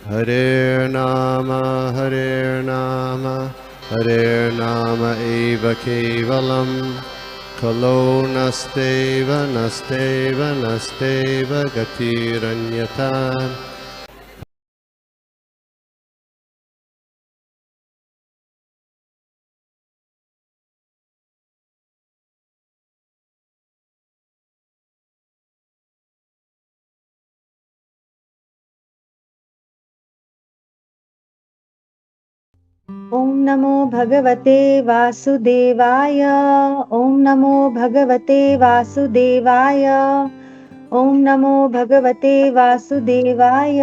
Hare Nama eva kevalam, kalo nasteva nasteva nasteva gatiranyata. ओम नमो भगवते वासुदेवाय। ओम नमो भगवते वासुदेवाय। ओम नमो भगवते वासुदेवाय।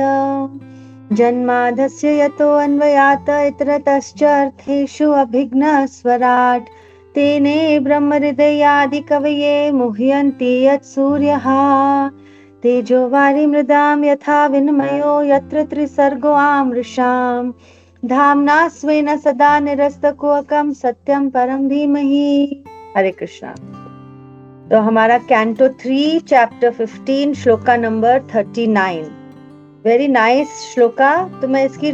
जन्माद्यस्य यतो अन्वयात् इतरतश्च अर्थेषु अभिघ्नस्वराट् तेने ब्रह्महृदयादिकवये मुह्यन्ति यत्सूर्यः। तेजोवारिमृदां यथा विनिमयो यत्र त्रिसर्गो आमृषाम् धामना स्वेन सदा निरस्तकुहकं सत्यम परम धीमहि। हरे कृष्णा। तो हमारा canto 3 chapter 15 shloka number 39। Very nice shloka. तो मैं इसकी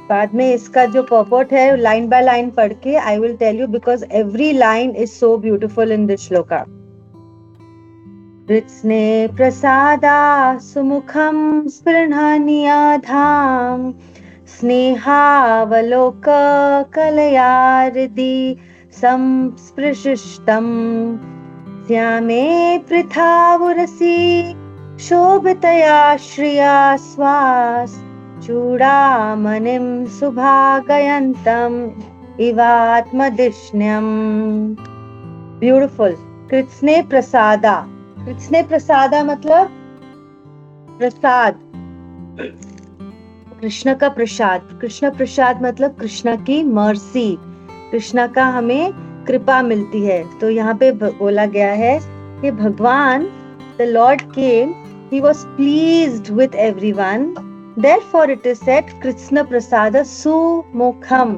बाद में इसका जो पर्पट है लाइन बाय लाइन पढ़ के I will tell you, because every line is so beautiful in this shloka. कृत्स्ने प्रसादा सुमुखं स्पृह्णनीयधाम स्नेहावलोककलयार्दि संस्पृशिष्टम् श्यामे पृथावुरसि शोभितया श्रिया स्वास चूडामणिं सुभागयन्तम् इवात्मदिष्ण्यम्। ब्यूटिफुल। कृत्स्ने प्रसादा। कृत्स्ने प्रसादा मतलब प्रसाद, कृष्ण का प्रसाद। कृष्ण प्रसाद मतलब कृष्ण की मर्सी, कृष्ण का हमें कृपा मिलती है। तो यहाँ पे बोला गया है कि भगवान the lord came, he was pleased with everyone, therefore it is said कृष्ण प्रसाद सुमुखम।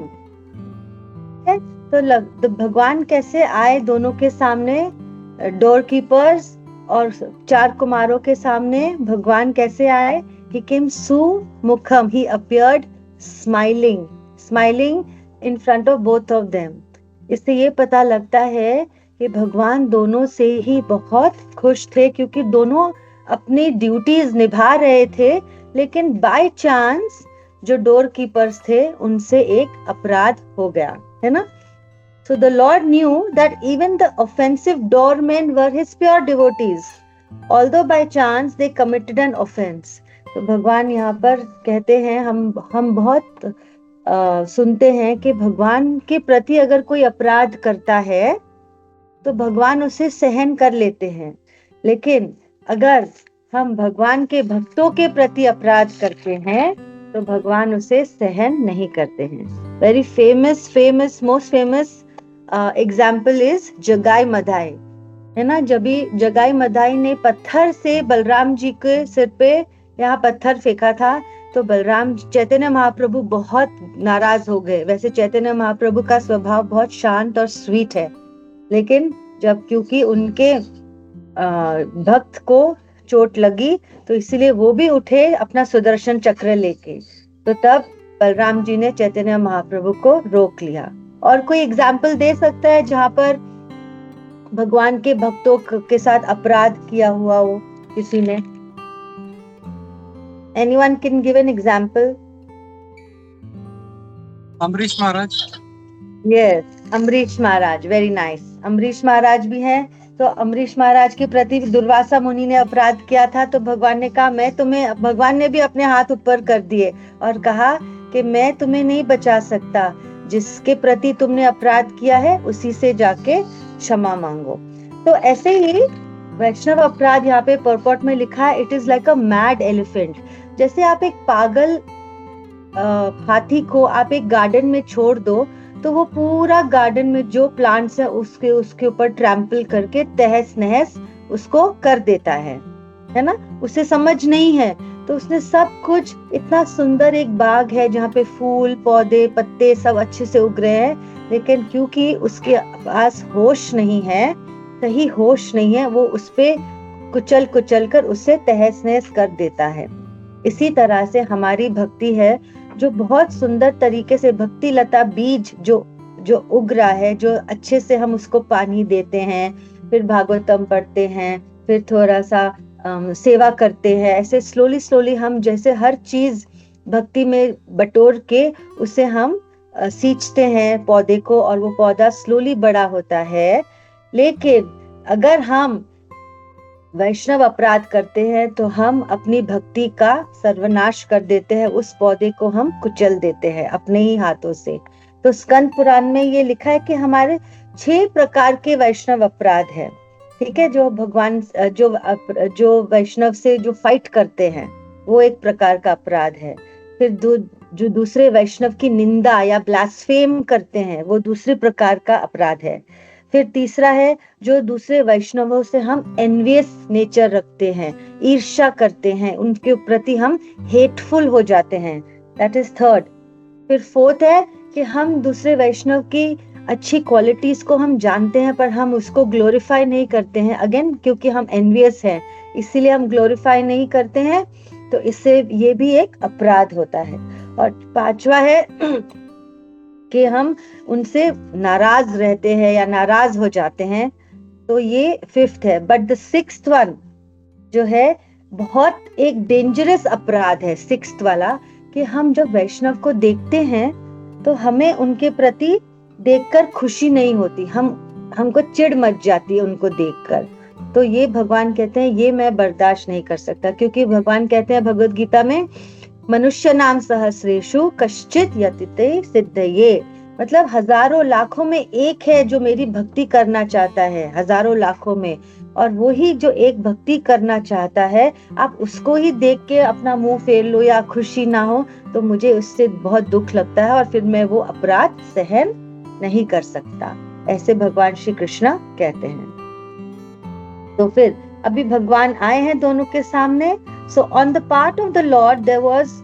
तो भगवान कैसे आए दोनों के सामने, डोर कीपर्स और 4 कुमारों के सामने भगवान कैसे आए? He came sumukham, he appeared smiling in front of both of them. इससे ये पता लगता है कि भगवान दोनों से ही बहुत खुश थे, क्योंकि दोनों अपनी ड्यूटीज निभा रहे थे, लेकिन बाय चांस जो डोर कीपर्स थे उनसे एक अपराध हो गया, है ना? So the Lord knew that even the offensive doormen were his pure devotees, although by chance they committed an offense. तो भगवान यहाँ पर कहते हैं, हम बहुत सुनते हैं कि भगवान के प्रति अगर कोई अपराध करता है तो भगवान उसे सहन कर लेते हैं, लेकिन अगर हम भगवान के भक्तों के प्रति अपराध करते हैं तो भगवान उसे सहन नहीं करते हैं। Very famous most famous example is जगाई मधाई, है ना? जब जगाई मधाई ने पत्थर से बलराम जी के सिर पे यहाँ पत्थर फेंका था तो बलराम चैतन्य महाप्रभु बहुत नाराज हो गए। वैसे चैतन्य महाप्रभु का स्वभाव बहुत शांत और स्वीट है, लेकिन जब क्योंकि उनके भक्त को चोट लगी तो इसलिए वो भी उठे अपना सुदर्शन चक्र लेके, तो तब बलराम जी ने चैतन्य महाप्रभु को रोक लिया। और कोई एग्जाम्पल दे सकता है जहां पर भगवान के भक्तों के साथ अपराध किया हुआ हो किसी ने? Anyone can give an example? Ambarish Maharaj. Yes, Ambarish Maharaj, very nice. Ambarish Maharaj भी हैं। तो अम्बरीश महाराज के प्रति दुर्वासा मुनि ने अपराध किया था, तो भगवान ने कहा भगवान ने भी अपने हाथ ऊपर कर दिए और कहा कि मैं तुम्हें नहीं बचा सकता, जिसके प्रति तुमने अपराध किया है उसी से जाके क्षमा मांगो। तो ऐसे ही वैष्णव अपराध यहाँ पे पर्पट में लिखा है, it is like a mad elephant. जैसे आप एक पागल हाथी को आप एक गार्डन में छोड़ दो तो वो पूरा गार्डन में जो प्लांट्स है उसके ऊपर ट्रैम्पल करके तहस नहस उसको कर देता है ना? उसे समझ नहीं है, तो उसने सब कुछ, इतना सुंदर एक बाग है जहाँ पे फूल पौधे पत्ते सब अच्छे से उग रहे हैं, लेकिन क्योंकि उसके पास होश नहीं है, सही होश नहीं है, वो उस पे कुचल कर उसे तहस नहस कर देता है। इसी तरह से हमारी भक्ति है जो बहुत सुंदर तरीके से भक्ति लता बीज जो उग रहा है, जो अच्छे से हम उसको पानी देते हैं, फिर भागवतम पढ़ते हैं, फिर थोड़ा सा सेवा करते हैं, ऐसे स्लोली हम जैसे हर चीज भक्ति में बटोर के उसे हम सींचते हैं पौधे को, और वो पौधा स्लोली बड़ा होता है। लेकिन अगर हम वैष्णव अपराध करते हैं तो हम अपनी भक्ति का सर्वनाश कर देते हैं, उस पौधे को हम कुचल देते हैं अपने ही हाथों से। तो स्कंद पुराण में ये लिखा है कि हमारे 6 प्रकार के वैष्णव अपराध है, ठीक है, जो भगवान जो वैष्णव से जो फाइट करते हैं वो एक प्रकार का अपराध है। फिर जो दूसरे वैष्णव की निंदा या ब्लास्फेम करते हैं वो दूसरे प्रकार का अपराध है। फिर तीसरा है जो दूसरे वैष्णवों से हम एनवियस नेचर रखते हैं, ईर्ष्या करते हैं, उनके प्रति हम हेटफुल हो जाते हैं, दैट इज थर्ड। फिर फोर्थ है कि हम दूसरे वैष्णव की अच्छी क्वालिटीज को हम जानते हैं पर हम उसको ग्लोरीफाई नहीं करते हैं, अगेन क्योंकि हम एनवियस हैं इसीलिए हम ग्लोरीफाई नहीं करते हैं, तो इससे ये भी एक अपराध होता है। और पांचवा है कि हम उनसे नाराज रहते हैं या नाराज हो जाते हैं, तो ये फिफ्थ है। बट द सिक्स्थ वन जो है बहुत एक डेंजरस अपराध है, सिक्स्थ वाला, कि हम जब वैष्णव को देखते हैं तो हमें उनके प्रति देखकर खुशी नहीं होती, हमको चिढ़ मच जाती है उनको देखकर। तो ये भगवान कहते हैं ये मैं बर्दाश्त नहीं कर सकता, क्योंकि भगवान कहते हैं भगवद गीता में मनुष्य नाम सहस्रेषु कश्चित यतिते सिद्धये, मतलब हजारों लाखों में एक है जो मेरी भक्ति करना चाहता है, हजारों लाखों में, और वो ही जो एक भक्ति करना चाहता है, आप उसको ही देख के अपना मुंह फेर लो या खुशी ना हो तो मुझे उससे बहुत दुख लगता है और फिर मैं वो अपराध सहन नहीं कर सकता, ऐसे भगवान श्री कृष्ण कहते हैं। तो फिर अभी भगवान आए हैं दोनों के सामने। So on the part of the Lord there was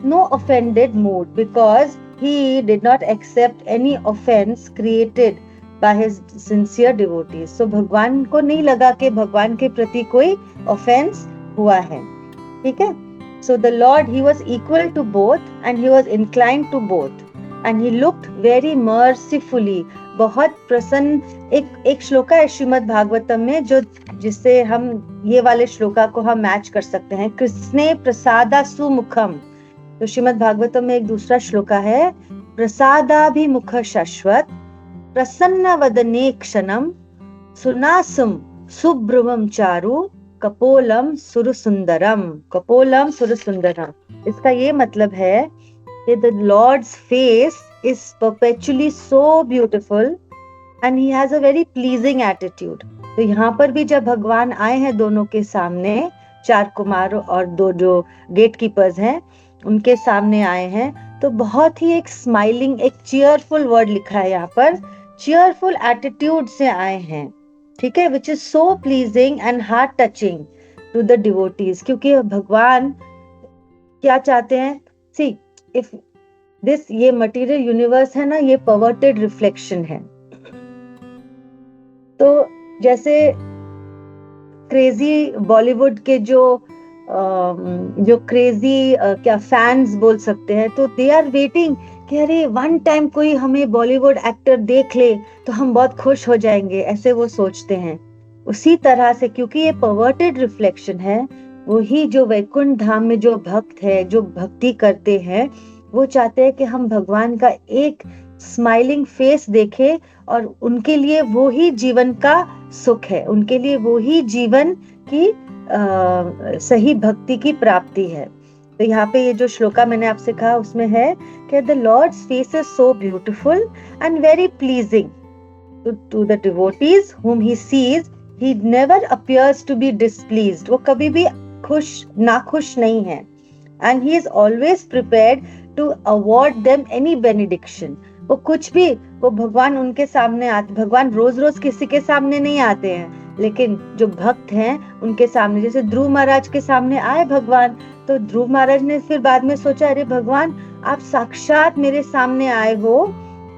no offended mood because he did not accept any offense created by his sincere devotees. So भगवान को नहीं लगा कि भगवान के प्रति कोई offense हुआ है, ठीक है। So the Lord, he was equal to both and he was inclined to both and he looked very mercifully, बहुत प्रसन्न। एक श्लोका है श्रीमद् भागवतम में जो जिससे हम ये वाले श्लोका को हम मैच कर सकते हैं, कृष्णे प्रसादा सुमुखम। तो श्रीमद् भागवतम में एक दूसरा श्लोका है, प्रसादाभिमुख शाश्वत प्रसन्न वदने क्षणम सुनासुम सुब्रमम चारु कपोलम सुरसुंदरम, कपोलम सुरसुंदरम। इसका ये मतलब है कि the Lord's face is perpetually so beautiful and he has a very pleasing attitude. तो यहाँ पर भी जब भगवान आए हैं दोनों के सामने, 4 कुमार और 2 जो गेट कीपर्स हैं उनके सामने आए हैं, तो बहुत ही एक स्माइलिंग, एक चीयरफुल वर्ड लिखा है यहाँ पर, चीयरफुल एटीट्यूड से आए हैं, ठीक है, which is so pleasing and heart touching to the devotees. क्योंकि भगवान क्या चाहते हैं, सी इफ दिस ये मटेरियल यूनिवर्स है ना, ये परवर्टेड रिफ्लेक्शन है। तो जैसे क्रेजी बॉलीवुड के जो क्रेजी क्या फैंस बोल सकते हैं, तो दे आर वेटिंग कि अरे वन टाइम कोई हमें बॉलीवुड एक्टर देख ले तो हम बहुत खुश हो जाएंगे, ऐसे वो सोचते हैं। उसी तरह से क्योंकि ये परवर्टेड रिफ्लेक्शन है, वही जो वैकुंठ धाम में जो भक्त है, जो भक्ति करते हैं, वो चाहते हैं कि हम भगवान का एक स्माइलिंग फेस देखें और उनके लिए वो ही जीवन का सुख है, उनके लिए वो ही जीवन की सही भक्ति की प्राप्ति है। तो यहाँ पे ये जो श्लोका मैंने आपसे कहा उसमें है कि the Lord's face is so beautiful and very pleasing to the devotees whom he sees, he never appears to be displeased, वो कभी भी नाखुश नहीं है, and he is always prepared to award them any benediction। वो कुछ भी, वो भगवान उनके सामने आते, भगवान रोज रोज किसी के सामने नहीं आते हैं, लेकिन जो भक्त हैं उनके सामने, जैसे ध्रुव महाराज के सामने आए भगवान, तो ध्रुव महाराज ने फिर बाद में सोचा, अरे भगवान आप साक्षात मेरे सामने आए हो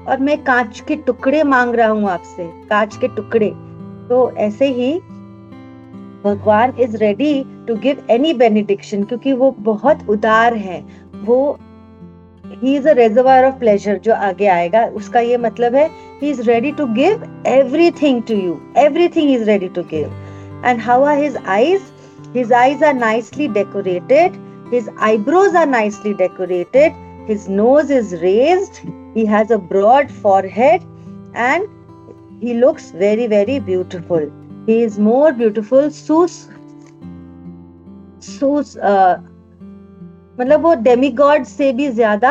और मैं कांच के टुकड़े मांग रहा हूँ आपसे, कांच के टुकड़े। तो ऐसे ही भगवान is ready to give any benediction, क्योंकि वो बहुत उदार है, वो he is a reservoir of pleasure जो आगे आएगा, उसका ये मतलब है he is ready to give everything to you, everything he is ready to give. And how are his eyes? His eyes are nicely decorated, his eyebrows are nicely decorated, his nose is raised, he has a broad forehead, and he looks very very beautiful. He is more beautiful, मतलब वो demigod से भी ज्यादा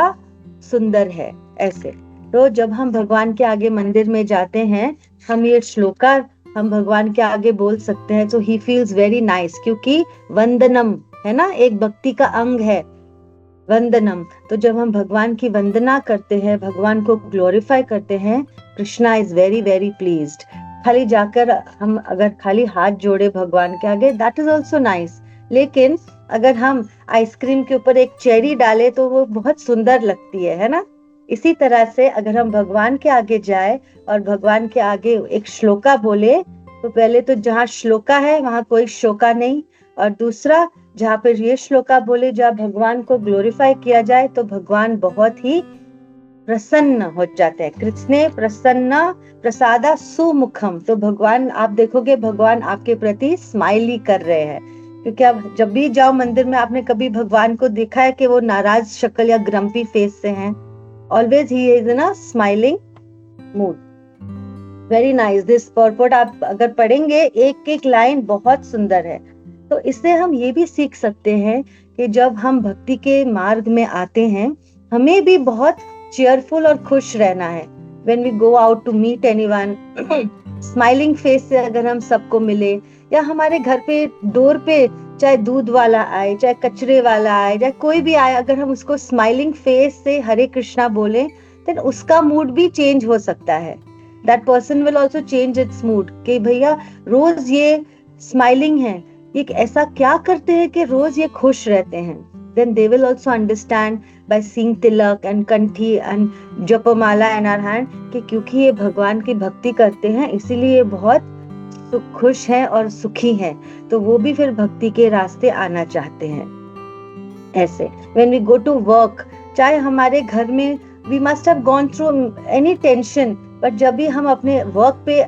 सुंदर है ऐसे। तो जब हम भगवान के आगे मंदिर में जाते हैं, हम ये श्लोका हम भगवान के आगे बोल सकते हैं, तो ही फील्स वेरी नाइस, क्योंकि वंदनम है ना, एक भक्ति का अंग है वंदनम। तो जब हम भगवान की वंदना करते हैं, भगवान को ग्लोरीफाई करते हैं, Krishna is very very pleased. खाली जाकर हम अगर खाली हाथ जोड़े भगवान के आगे, दैट इज ऑल्सो नाइस, लेकिन अगर हम आइसक्रीम के ऊपर एक चेरी डालें तो वो बहुत सुंदर लगती है ना। इसी तरह से अगर हम भगवान के आगे जाए और भगवान के आगे एक श्लोका बोले, तो पहले तो जहाँ श्लोका है वहां कोई शोका नहीं, और दूसरा जहाँ पे ये श्लोका बोले जहाँ भगवान को ग्लोरीफाई किया जाए, तो भगवान बहुत ही प्रसन्न हो जाते हैं। कृष्णे प्रसन्न प्रसादा सुमुखम, तो भगवान आप देखोगे भगवान आपके प्रति स्माइल ही कर रहे हैं, क्योंकि आप जब भी जाओ मंदिर में, आपने कभी भगवान को देखा है कि वो नाराज शक्ल या ग्रम्पी फेस से हैं? Always he is in a smiling mood. Very nice, this purport आप अगर पढ़ेंगे, एक एक लाइन बहुत सुंदर है। तो इससे हम ये भी सीख सकते हैं कि जब हम भक्ति के मार्ग में आते हैं, हमें भी बहुत चेयरफुल और खुश रहना है। When we go out to meet anyone, smiling face से अगर हम सबको मिले, या हमारे घर पे डोर पे चाहे दूध वाला आए, चाहे कचरे वाला आए, चाहे कोई भी आए, अगर हम उसको स्माइलिंग फेस से हरे कृष्णा बोले, देन उसका मूड भी चेंज हो सकता है। That person will also change it's mood, कि भैया रोज ये स्माइलिंग है, ये ऐसा क्या करते हैं कि रोज ये खुश रहते हैं। Then they will also understand by seeing tilak and kanthi and japamala in our hand कि क्योंकि ये भगवान की भक्ति करते हैं, इसीलिए ये बहुत खुश हैं और सुखी हैं, तो वो भी फिर भक्ति के रास्ते आना चाहते हैं। ऐसे when we go to work, चाहे हमारे घर में we must have gone through any tension, but जब भी हम अपने वर्क पे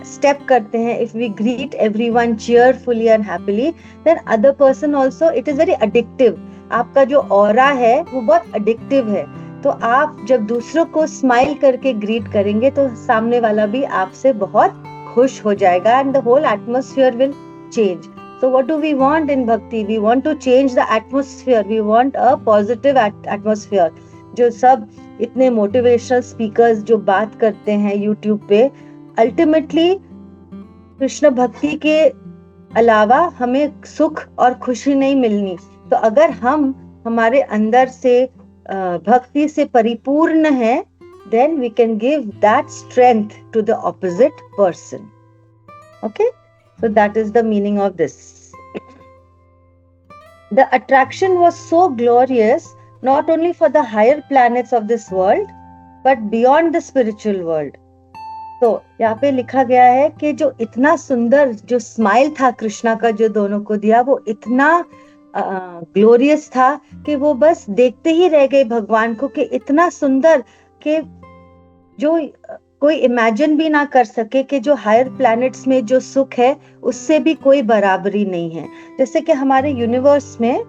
स्टेप करते हैं, if we greet everyone cheerfully and happily, then other person also, it is very addictive. आपका जो ऑरा है वो बहुत एडिक्टिव है। तो आप जब दूसरों को स्माइल करके ग्रीट करेंगे, तो सामने वाला भी आपसे बहुत खुश हो जाएगा, and the whole atmosphere will change. So what do we want in bhakti? We want to change the atmosphere, we want a positive atmosphere. जो सब इतने मोटिवेशनल स्पीकर्स जो बात करते हैं यूट्यूब पे, अल्टीमेटली कृष्ण भक्ति के अलावा हमें सुख और खुशी नहीं मिलनी। तो अगर हम हमारे अंदर से भक्ति से परिपूर्ण है, then we can give that strength to the opposite person. Okay, so that is the meaning of this. The attraction was so glorious, not only for the higher planets of this world, but beyond the spiritual world. तो यहाँ पे लिखा गया है कि जो इतना सुंदर जो स्माइल था कृष्णा का जो दोनों को दिया, वो इतना ग्लोरियस था कि वो बस देखते ही रह गए भगवान को, कि इतना सुंदर कि जो कोई इमेजिन भी ना कर सके कि जो हायर प्लैनेट्स में जो सुख है उससे भी कोई बराबरी नहीं है। जैसे कि हमारे यूनिवर्स में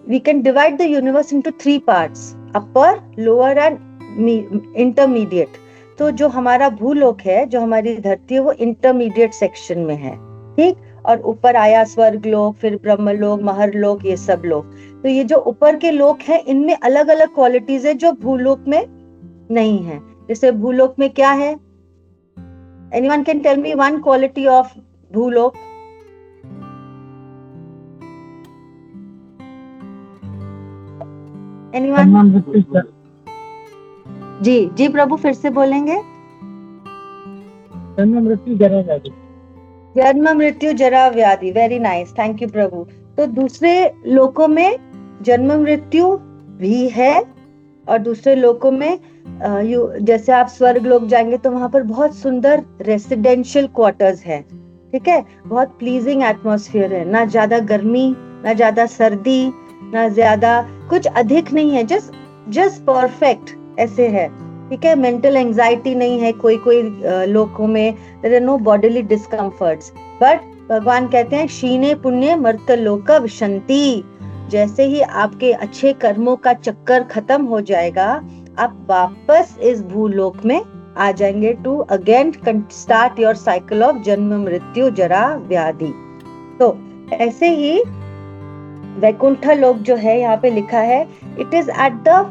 we can divide the universe into 3 parts, upper, lower and intermediate. तो जो हमारा भूलोक है, जो हमारी धरती है, वो इंटरमीडिएट सेक्शन में है, ठीक। और ऊपर आया स्वर्ग लोक, फिर ब्रह्मलोक, महरलोक, ये सब लोक। तो ये जो ऊपर के लोक हैं, इनमें अलग अलग क्वालिटीज है जो भूलोक में नहीं है। जैसे भूलोक में क्या है? Anyone can tell me one quality of Bhulok? Anyone? जी जी प्रभु, फिर से बोलेंगे? जन्म मृत्यु जरा व्याधि। जन्म मृत्यु जरा व्याधि, वेरी नाइस, थैंक यू प्रभु। तो दूसरे लोकों में जन्म मृत्यु भी है, और दूसरे लोकों में जैसे आप स्वर्ग लोक जाएंगे तो वहां पर बहुत सुंदर रेसिडेंशियल क्वार्टर्स है, ठीक है, बहुत प्लीजिंग एटमॉस्फेयर है, ना ज्यादा गर्मी ना ज्यादा सर्दी ना ज्यादा कुछ अधिक नहीं है, जस्ट परफेक्ट ऐसे है, ठीक है। मेंटल एंजाइटी नहीं है कोई कोई लोगों में, there are no bodily discomforts, but भगवान कहते हैं शीने पुण्य मर्तलोक विशंति, जैसे ही आपके अच्छे कर्मों का चक्कर खत्म हो जाएगा आप वापस इस भूलोक में आ जाएंगे, to again start your cycle of जन्म मृत्यु जरा व्याधि। तो ऐसे ही वैकुंठ लोक जो है यहाँ पे लिखा है, it is at the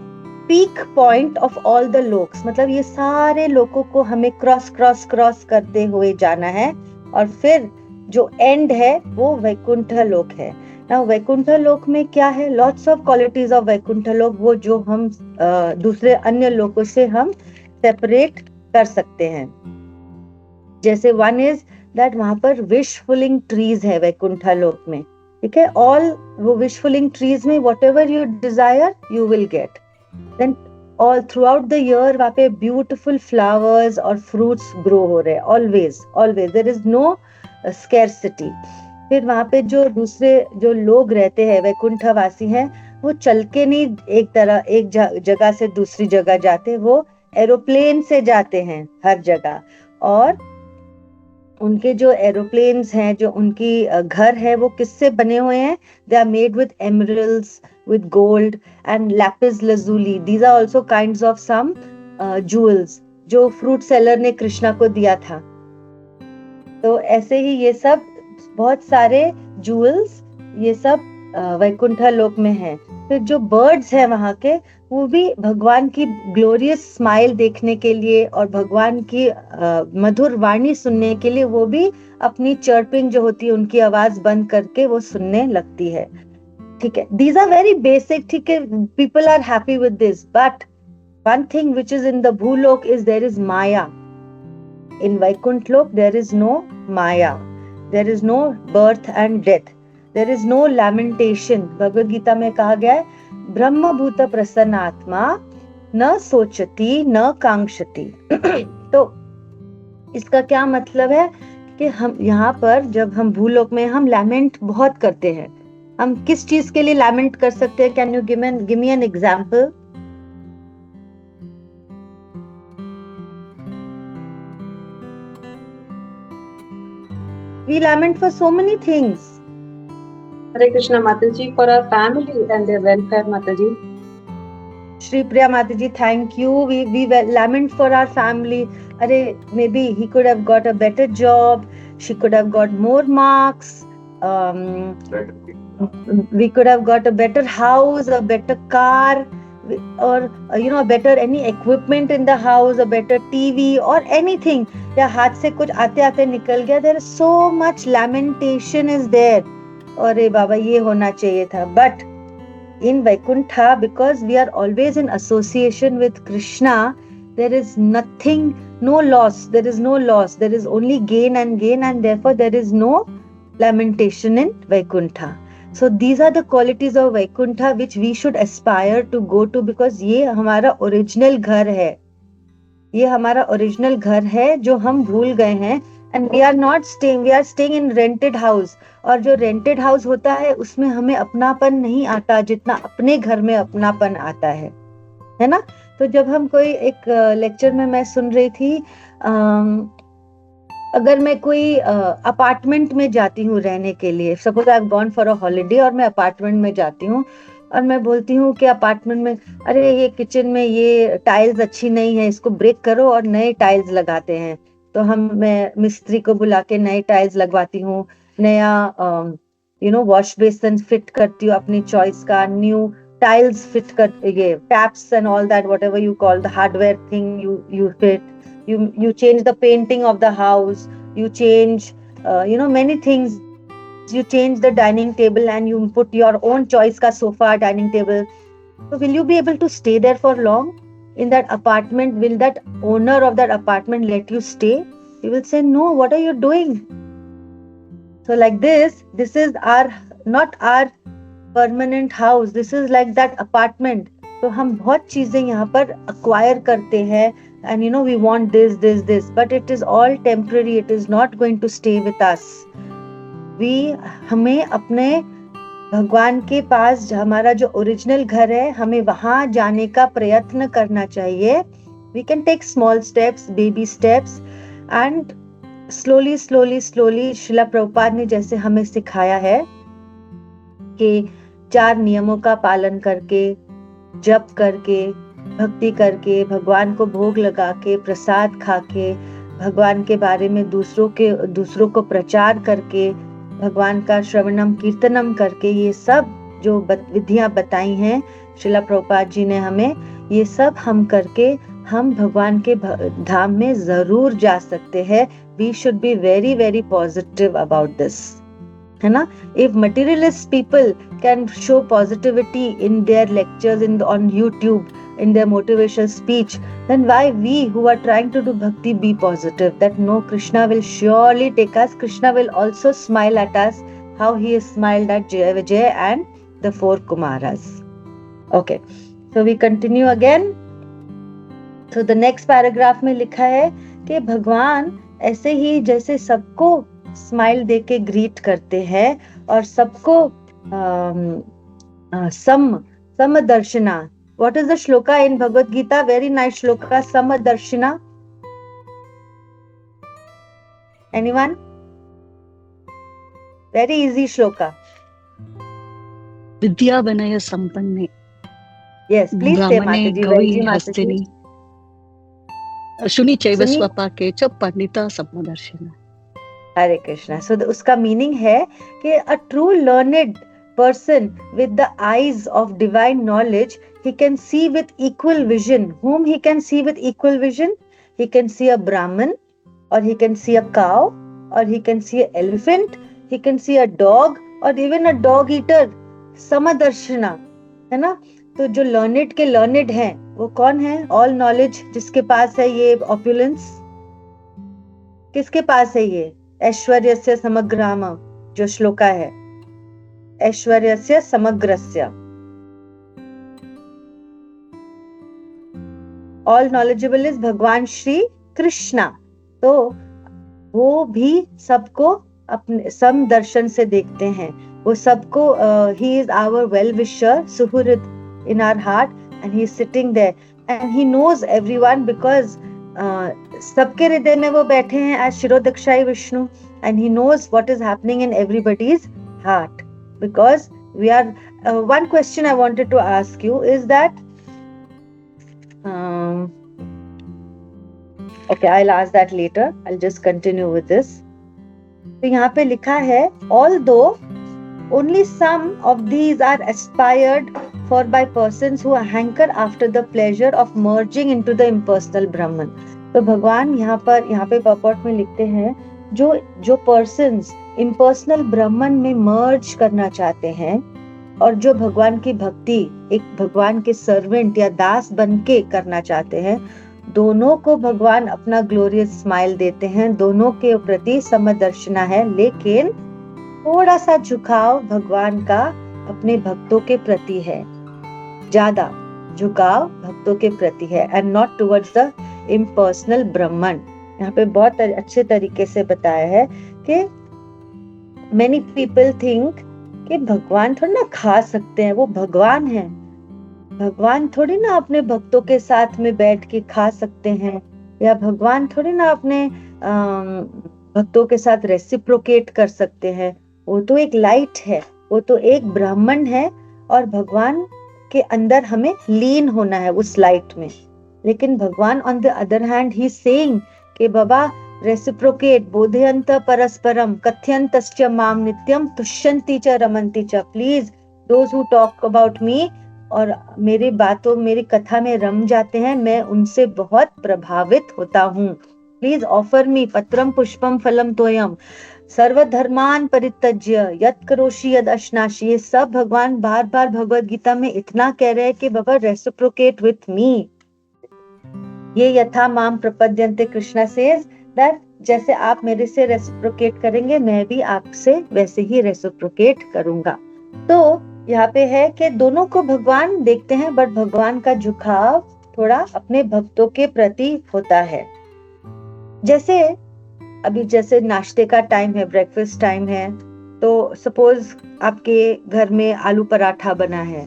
peak point of all the looks, मतलब ये सारे लोकों को हमें क्रॉस करते हुए जाना है, और फिर जो एंड है वो वैकुंठ लोक है। नाउ वैकुंठ लोक में क्या है, lots of qualities of Vaikuntha लोक, वो जो हम दूसरे अन्य लोकों से हम सेपरेट कर सकते हैं। जैसे वन इज दैट वहां पर विश फुलिंग ट्रीज है वैकुंठ लोक में, ठीक है, ऑल वो विश फुलिंग ट्रीज में whatever you desire you will get. Then all throughout the year वहां पे ब्यूटिफुल फ्लावर्स और फ्रूट्स ग्रो हो रहे हैं, always there is no scarcity. फिर वहां पे जो दूसरे जो लोग रहते हैं वैकुंठ वासी हैं, वो चल के नहीं एक जगह से दूसरी जगह जाते, वो एरोप्लेन से जाते हैं हर जगह, और उनके जो एरोप्लेन्स हैं, जो उनकी घर है, वो किससे बने हुए हैं, they are made with emeralds, with gold and lapis lazuli, these are also kinds of some jewels जो फ्रूट सेलर ने कृष्णा को दिया था। तो ऐसे ही ये सब बहुत सारे जूल्स ये सब वैकुंठ लोक में है। फिर जो बर्ड्स है वहां के, वो भी भगवान की ग्लोरियस स्माइल देखने के लिए और भगवान की मधुर वाणी सुनने के लिए वो भी अपनी चर्पिंग जो होती है उनकी आवाज बंद करके वो सुनने लगती है, ठीक है। दीज आर वेरी बेसिक, ठीक है, people are happy with this, but one thing which is in the Bhulok is there is maya. In Vaikuntha Lok, there is no Maya. There is no birth and death. There is no lamentation. Bhagavad Gita में कहा गया है, ब्रह्म भूत प्रसन्न आत्मा न सोचती न कांक्षती। तो इसका क्या मतलब है कि हम यहाँ पर जब हम भूलोक में हम लैमेंट बहुत करते हैं। हम किस चीज के लिए लैमेंट कर सकते हैं? Can you give me an example? We lament for so many things. Hare Krishna Mataji, for our family and their welfare, Mataji. Shri Priya Mataji, thank you. We lament for our family. Arey, maybe he could have got a better job. She could have got more marks. We could have got a better house, a better car, or a better any equipment in the house, a better TV or anything. या हाथ से कुछ आते आते निकल गया, there is so much lamentation is there. अरे बाबा ये होना चाहिए था, but in Vaikuntha, because we are always in association with Krishna, there is nothing, no loss, there is no loss, there is only gain, and therefore there is no lamentation in Vaikuntha. So these are the qualities of Vaikuntha which we should aspire to go to, because ये हमारा original घर है, ये हमारा original घर है जो हम भूल गए हैं, and we are staying in rented house. और जो रेंटेड हाउस होता है उसमें हमें अपनापन नहीं आता जितना अपने घर में अपनापन आता है ना। तो जब हम कोई एक लेक्चर में मैं सुन रही थी, अगर मैं कोई अपार्टमेंट में जाती हूँ रहने के लिए, suppose I have gone for a holiday और मैं अपार्टमेंट में जाती हूँ और मैं बोलती हूँ कि अपार्टमेंट में अरे ये किचन में ये टाइल्स अच्छी नहीं है, इसको ब्रेक करो और नए टाइल्स लगाते हैं। तो मैं मिस्त्री को बुला के नए टाइल्स लगवाती हूँ, नया वॉश बेसिन फिट करती हूँ अपनी चॉइस का, न्यू टाइल्स फिट कर, ये taps and all that whatever you call the hardware thing you fit, you change the painting of the house, you change many things. You change the dining table and you put your own choice ka sofa, dining table. So will you be able to stay there for long in that apartment? Will that owner of that apartment let you stay? He will say no, what are you doing? So like this is not our permanent house, this is like that apartment. तो हम बहुत चीजें यहाँ पर acquire करते हैं, and we want this, but it is all temporary. It is not going to stay with us. हमें अपने भगवान के पास, हमारा जो ओरिजिनल घर है, हमें वहां जाने का प्रयत्न करना चाहिए. We can take small steps, baby steps, and slowly Srila Prabhupada ने जैसे हमें सिखाया है कि 4 नियमों का पालन करके, जप करके, भक्ति करके, भगवान को भोग लगा के, प्रसाद खा के, भगवान के बारे में दूसरों को प्रचार करके, भगवान का श्रवणम कीर्तनम करके, ये सब जो विधियां बताई हैं श्रीला प्रभुपाद जी ने हमें, ये सब हम करके हम भगवान के धाम में जरूर जा सकते हैं. We should be very very positive about this, है ना? If materialist people can show positivity in their lectures on YouTube, in their motivational speech, then why we who are trying to do bhakti be positive that no, Krishna will surely take us. Krishna will also smile at us, how he has smiled at Jaya Vijay and the 4 Kumaras. Okay, so we continue again. So the next paragraph में लिखा है कि भगवान ऐसे ही जैसे सबको smile दे के greet करते हैं और सबको समदर्शना. What is the shloka in Bhagavad Gita? Very nice shloka, Samadarshina. Anyone? Very easy shloka. Vidya Vinaya Sampanne. Yes, please say Mataji. Gavi Hastini. Shuni Chaiva Swapake Cha Pandita Samadarshina. Hare Krishna. So उसका meaning है कि a true learned person with the eyes of divine knowledge, he can see with equal vision. Whom he can see with equal vision? He can see a Brahmin, or he can see a cow, or he can see an elephant, he can see a dog, or even a dog eater. Samadarshana, है ना? तो जो learned के learned हैं, वो कौन है? All knowledge जिसके पास है ये opulence, किसके पास है ये? ऐश्वर्यस्य समग्राम जो श्लोका है, ऐश्वर्यस्य समग्रस्य. All knowledgeable is भगवान श्री कृष्णा. तो वो भी सबको अपने समदर्शन से देखते हैं. वो सबको he is our well wisher, suhrid in our heart, and he is sitting there and he knows everyone because सबके हृदय में वो बैठे हैं as शिरोदक्षाई Vishnu, and he knows what is happening in everybody's heart. Because we are one question I wanted to ask you is that okay, I'll ask that later. I'll just continue with this. तो यहाँ पे लिखा है although only some of these are aspired for by persons who hanker after the pleasure of merging into the impersonal Brahman. तो भगवान यहाँ पे पॉपॉट में लिखते हैं जो persons impersonal ब्रह्मन में मर्ज करना चाहते हैं और जो भगवान की भक्ति एक भगवान के सर्वेंट या दास बनके करना चाहते हैं, दोनों को भगवान अपना ग्लोरियस स्माइल देते हैं. दोनों के प्रति समदर्शना है, लेकिन थोड़ा सा झुकाव भगवान का अपने भक्तों के प्रति है. ज्यादा झुकाव भक्तों के प्रति है and not towards the impersonal Brahman. यहाँ पे बहुत अच्छे तरीके से बताया है कि many people think कि भगवान थोड़ी ना खा सकते हैं, वो भगवान है. भगवान थोड़ी ना अपने भक्तों के साथ में बैठ के खा सकते हैं, या भगवान थोड़ी ना अपने भक्तों के साथ रेसिप्रोकेट कर सकते हैं. वो तो एक लाइट है, वो तो एक ब्राह्मण है और भगवान के अंदर हमें लीन होना है उस लाइट में. लेकिन भगवान on the other hand he saying कि बाबा रेसिप्रोकेट बोधयंत परस्परम कथयंतश्च माम नित्यम तुष्यन्ति च रमन्ति च. Please those who talk about me और मेरी बातों मेरी कथा में रम जाते हैं, मैं उनसे बहुत प्रभावित होता हूँ. प्लीज ऑफर मी पत्रम पुष्पम फलम तोयम सर्वधर्मान परित्यज्य यत् करोषि यद् अश्नासि. ये सब भगवान बार बार भगवद गीता में इतना कह रहे हैं कि बाबा रेसिप्रोकेट विथ मी. ये यथा माम प्रपद्यन्ते, कृष्णा सेज दैट जैसे आप मेरे से रेसिप्रोकेट करेंगे मैं भी आपसे वैसे ही रेसिप्रोकेट करूंगा. तो यहाँ पे है कि दोनों को भगवान देखते हैं, बट भगवान का झुकाव थोड़ा अपने भक्तों के प्रति होता है। जैसे अभी जैसे नाश्ते का टाइम है, ब्रेकफास्ट टाइम है, तो सपोज आपके घर में आलू पराठा बना है,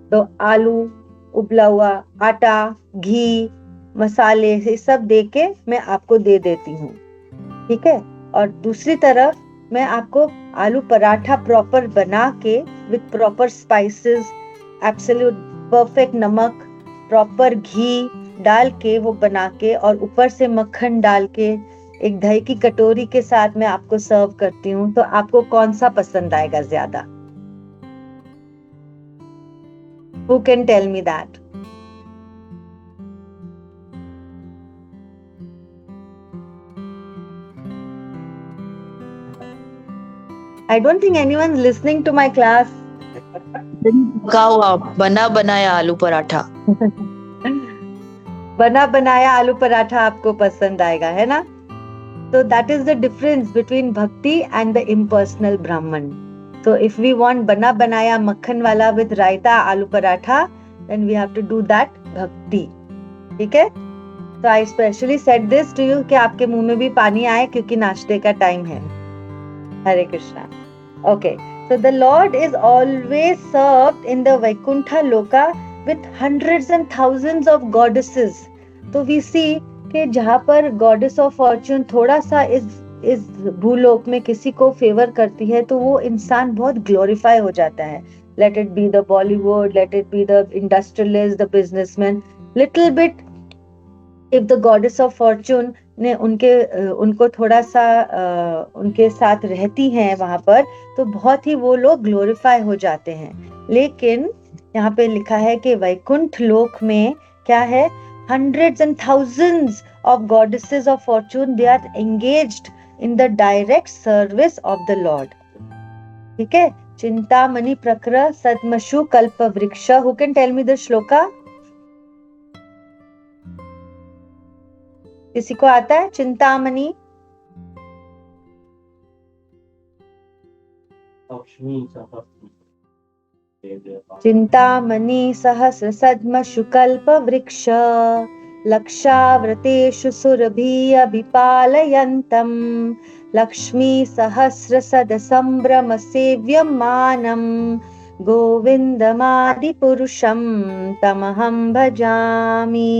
तो आलू, उबला हुआ आटा, घी, मसाले ये सब देके मैं आपको दे देती हूँ, ठीक है। और दूसरी तरफ मैं आपको आलू पराठा प्रॉपर बना के with proper spices, absolute perfect नमक, प्रॉपर घी डाल के वो बना के और ऊपर से मक्खन डाल के एक दही की कटोरी के साथ मैं आपको सर्व करती हूँ, तो आपको कौन सा पसंद आएगा ज्यादा? Who can tell me that? I don't think anyone's listening to my class. पका हुआ बना बनाया आलू पराठा। बना बनाया आलू पराठा आपको पसंद आएगा, है ना? So that is the difference between bhakti and the impersonal Brahman. So if we want bana banaya makhan wala with raita aloo paratha, then we have to do that bhakti. ठीक है? So I specially said this to you कि आपके मुंह में भी पानी आए क्योंकि नाश्ते का टाइम है। हरे Krishna. Okay. So the Lord is always served in the Vaikuntha Loka with hundreds and thousands of goddesses. तो we see कि जहाँ पर गॉडेस ऑफ फॉर्च्यून थोड़ा सा इस भूलोक में किसी को फेवर करती है, तो वो इंसान बहुत ग्लोरीफाई हो जाता है। Let it be the Bollywood, let it be the industrialist, the businessman, little bit if the goddess of Fortune ने उनको थोड़ा सा उनके साथ रहती हैं वहां पर, तो बहुत ही वो लोग ग्लोरीफाई हो जाते हैं। लेकिन यहाँ पे लिखा है कि वैकुंठ लोक में क्या है? Hundreds and thousands of goddesses of fortune, they are engaged in the direct service of the Lord. ठीक है? चिंतामणि प्रकर सद्मशु कल्प वृक्ष. Who can tell me the shloka? किसी को आता है? चिंतामणि चिंतामणि सहस्र सद्मशु कल्प वृक्ष लक्षावृतेषु सुरभि अभिपालयन्तम् लक्ष्मी सहस्र सद संभ्रम सेव्यमानं गोविंदमादि पुरुषं तमहं भजामि.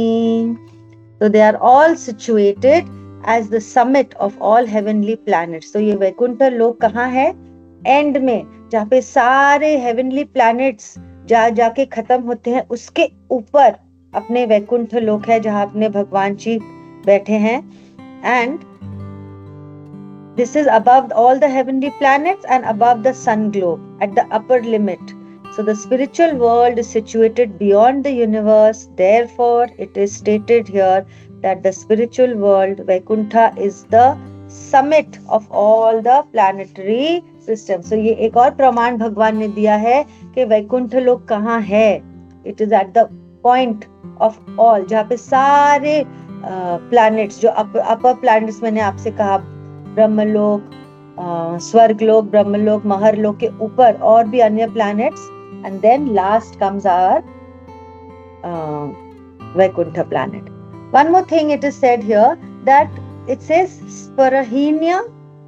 So they are all situated as the summit of all heavenly planets. So ये वैकुंठ लोक कहाँ है? एंड में, जहाँ पे सारे हेवनली प्लैनेट्स जाके खत्म होते हैं, उसके ऊपर अपने वैकुंठ लोक है जहाँ अपने भगवान जी बैठे हैं. And this is above all the heavenly planets and above the sun globe at the upper limit. So the spiritual world is situated beyond the universe. Therefore, it is stated here that the spiritual world, Vaikuntha, is the summit of all the planetary systems. So ये एक और प्रमाण भगवान ने दिया है कि वैकुंठ लोक कहाँ है. It is at the point of all, जहाँ पे सारे planets, जो upper planets मैंने आपसे कहा, ब्रह्मलोक, स्वर्गलोक, ब्रह्मलोक, महरलोक के ऊपर और भी अन्य planets. And then last comes our Vaikuntha planet. One more thing it is said here that it says Sparahinya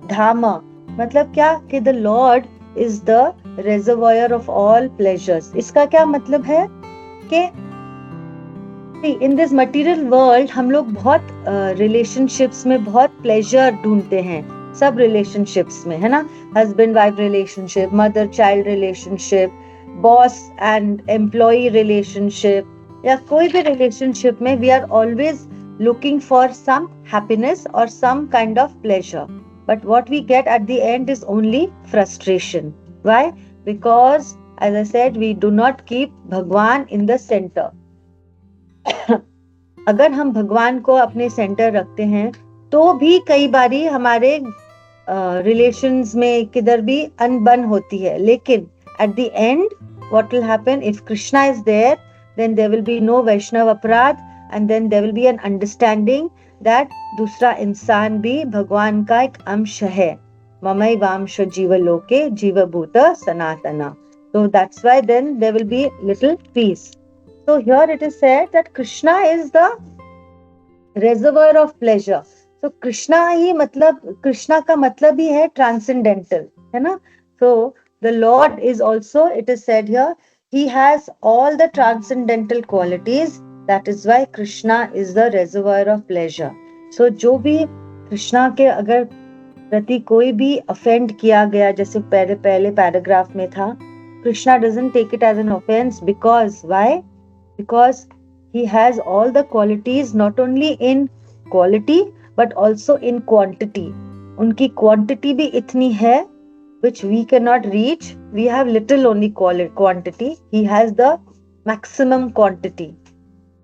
Dhama. मतलब क्या? कि the Lord is the reservoir of all pleasures. इसका क्या मतलब है? कि in this material world हम लोग बहुत relationships में बहुत pleasure ढूंढते हैं, सब relationships में, है ना? Husband wife relationship, mother child relationship, boss and employee relationship, या कोई भी रिलेशनशिप में we are always looking for some happiness और some kind of pleasure, but what we get at the end is only frustration. Why? Because as I said, we do not keep Bhagavan in the centre. अगर हम भगवान को अपने centre रखते हैं तो भी कई बारी हमारे रिलेशंस में किधर भी अनबन होती है, लेकिन at the end what will happen? If Krishna is there, then there will be no Vaishnava aparadh, and then there will be an understanding that दूसरा इंसान भी भगवान का एक अंश है. ममई वांश जीवलोके जीवभूत सनातना. So that's why then there will be little peace. So here it is said that Krishna is the reservoir of pleasure. So Krishna ही मतलब Krishna का मतलब ही है transcendental, है ना? So the Lord is also, it is said here, he has all the transcendental qualities. That is why Krishna is the reservoir of pleasure. So जो भी कृष्णा के अगर प्रति कोई भी offend किया गया, जैसे पहले पैराग्राफ में था, Krishna doesn't take it as an offense. Because why? Because he has all the qualities, not only in quality but also in quantity. उनकी quantity भी इतनी है which we cannot reach. We have little only quantity. He has the maximum quantity.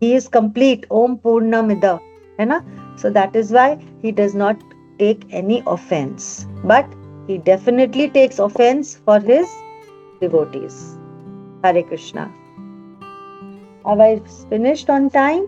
He is complete. Om Purnamida, है ना? So that is why he does not take any offense. But he definitely takes offense for his devotees. Hare Krishna. Have I finished on time?